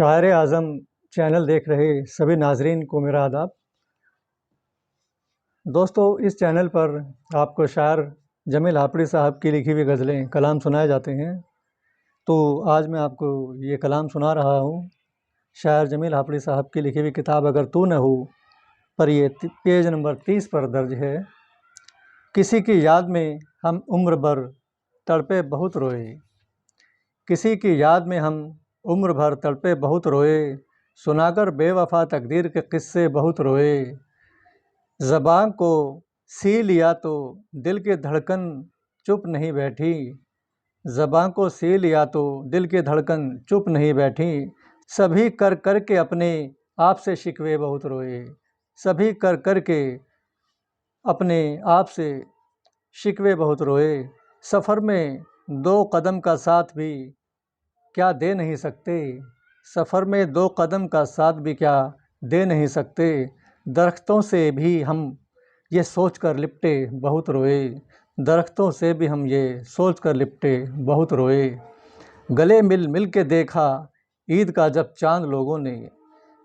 شاعر اعظم چینل دیکھ رہے سبھی ناظرین کو میرا آداب۔ دوستو، اس چینل پر آپ کو شاعر جمیل ہاپڑی صاحب کی لکھی ہوئی غزلیں کلام سنائے جاتے ہیں، تو آج میں آپ کو یہ کلام سنا رہا ہوں۔ شاعر جمیل ہاپڑی صاحب کی لکھی ہوئی کتاب اگر تو نہ ہو پر یہ پیج نمبر 30 پر درج ہے۔ کسی کی یاد میں ہم عمر بھر تڑپے بہت روئے، کسی کی یاد میں ہم عمر بھر تڑپے بہت روئے، سنا کر بے وفا تقدیر کے قصے بہت روئے۔ زبان کو سی لیا تو دل کی دھڑکن چپ نہیں بیٹھی، زبان کو سی لیا تو دل کی دھڑکن چپ نہیں بیٹھی، سبھی کر کر کے اپنے آپ سے شکوے بہت روئے، سبھی کر کر کے اپنے آپ سے شکوے بہت روئے۔ سفر میں 2 قدم کا ساتھ بھی کیا دے نہیں سکتے، سفر میں 2 قدم کا ساتھ بھی کیا دے نہیں سکتے، درختوں سے بھی ہم یہ سوچ کر لپٹے بہت روئے، درختوں سے بھی ہم یہ سوچ کر لپٹے بہت روئے۔ گلے مل مل کے دیکھا عید کا جب چاند لوگوں نے،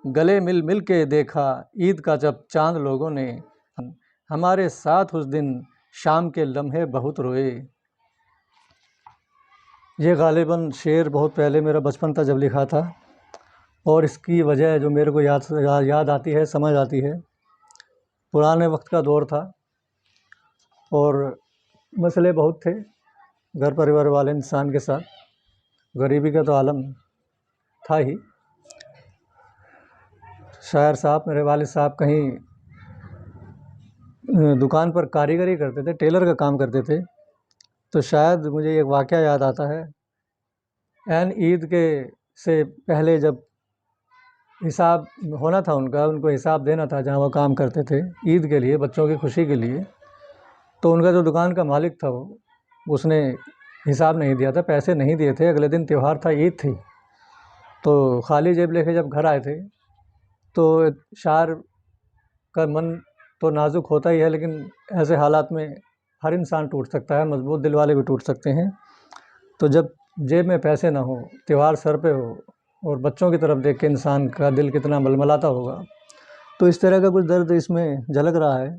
گلے مل مل کے دیکھا عید کا جب چاند لوگوں نے، ہمارے ساتھ اس دن شام کے لمحے بہت روئے۔ یہ غالباً شعر بہت پہلے میرا بچپن تھا جب لکھا تھا، اور اس کی وجہ جو میرے کو یاد آتی ہے، سمجھ آتی ہے، پرانے وقت کا دور تھا اور مسئلے بہت تھے گھر پریوار والے انسان کے ساتھ، غریبی کا تو عالم تھا ہی۔ شاعر صاحب، میرے والد صاحب کہیں دکان پر کاریگری کرتے تھے، ٹیلر کا کام کرتے تھے، تو شاید مجھے ایک واقعہ یاد آتا ہے۔ عین عید کے سے پہلے جب حساب ہونا تھا ان کو حساب دینا تھا جہاں وہ کام کرتے تھے عید کے لیے، بچوں کی خوشی کے لیے، تو ان کا جو دکان کا مالک تھا اس نے حساب نہیں دیا تھا، پیسے نہیں دیے تھے۔ اگلے دن تہوار تھا، عید تھی، تو خالی جیب لے کے جب گھر آئے تھے تو شاعر کا من تو نازک ہوتا ہی ہے، لیکن ایسے حالات میں ہر انسان ٹوٹ سکتا ہے، مضبوط دل والے بھی ٹوٹ سکتے ہیں۔ تو جب جیب میں پیسے نہ ہو، تہوار سر پہ ہو، اور بچوں کی طرف دیکھ کے انسان کا دل کتنا ململاتا ہوگا، تو اس طرح کا کچھ درد اس میں جھلک رہا ہے۔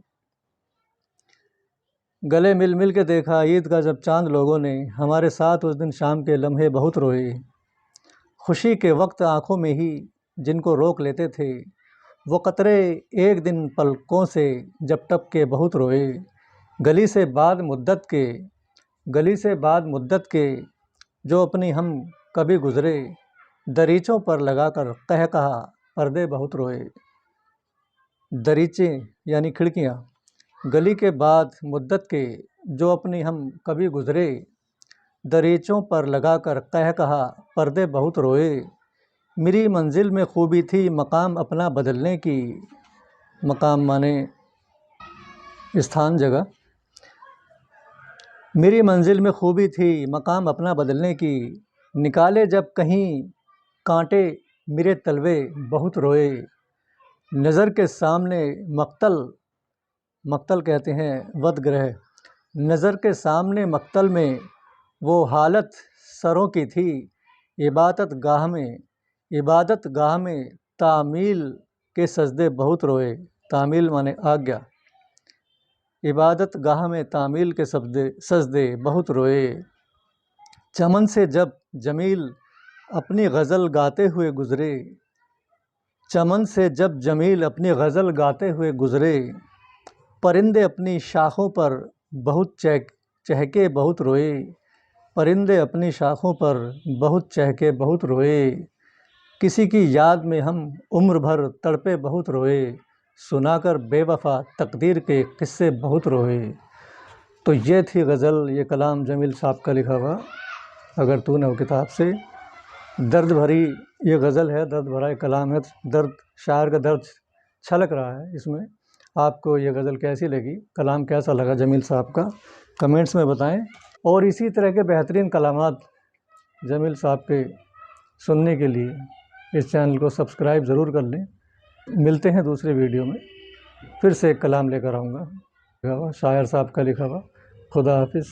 گلے مل مل کے دیکھا عید کا جب چاند لوگوں نے، ہمارے ساتھ اس دن شام کے لمحے بہت روئے، خوشی کے وقت آنکھوں میں ہی جن کو روک لیتے تھے، وہ قطرے ایک دن پلکوں سے جب ٹپ کے بہت روئے۔ گلی سے بعد مدت کے جو اپنی ہم کبھی گزرے، دریچوں پر لگا کر قہقہا پردے بہت روئے۔ دریچے یعنی کھڑکیاں، گلی کے بعد مدت کے جو اپنی ہم کبھی گزرے، دریچوں پر لگا کر قہقہا پردے بہت روئے۔ میری منزل میں خوبی تھی مقام اپنا بدلنے کی، مقام مانے استھان، جگہ۔ میری منزل میں خوبی تھی مقام اپنا بدلنے کی، نکالے جب کہیں کانٹے میرے تلوے بہت روئے۔ نظر کے سامنے مقتل کہتے ہیں ود گرہ، نظر کے سامنے مقتل میں وہ حالت سروں کی تھی، عبادت گاہ میں تعمیل کے سجدے بہت روئے۔ تعمیل مانے آگیا، عبادت گاہ میں تعمیل کے سجدے بہت روئے۔ چمن سے جب جمیل اپنی غزل گاتے ہوئے گزرے، چمن سے جب جمیل اپنی غزل گاتے ہوئے گزرے، پرندے اپنی شاخوں پر بہت چہکے بہت روئے، پرندے اپنی شاخوں پر بہت چہکے بہت روئے۔ کسی کی یاد میں ہم عمر بھر تڑپے بہت روئے، سنا کر بے وفا تقدیر کے قصے بہت روئے۔ تو یہ تھی غزل، یہ کلام جمیل صاحب کا لکھا ہوا اگر تو نہ ہو کتاب سے۔ درد بھری یہ غزل ہے، درد بھرا یہ کلام ہے، شاعر کا درد چھلک رہا ہے اس میں۔ آپ کو یہ غزل کیسی لگی، کلام کیسا لگا جمیل صاحب کا، کمنٹس میں بتائیں، اور اسی طرح کے بہترین کلامات جمیل صاحب کے سننے کے لیے اس چینل کو سبسکرائب ضرور کر لیں۔ ملتے ہیں دوسرے ویڈیو میں، پھر سے ایک کلام لے کر آؤں گا شاعر صاحب کا لکھا ہوا۔ خدا حافظ۔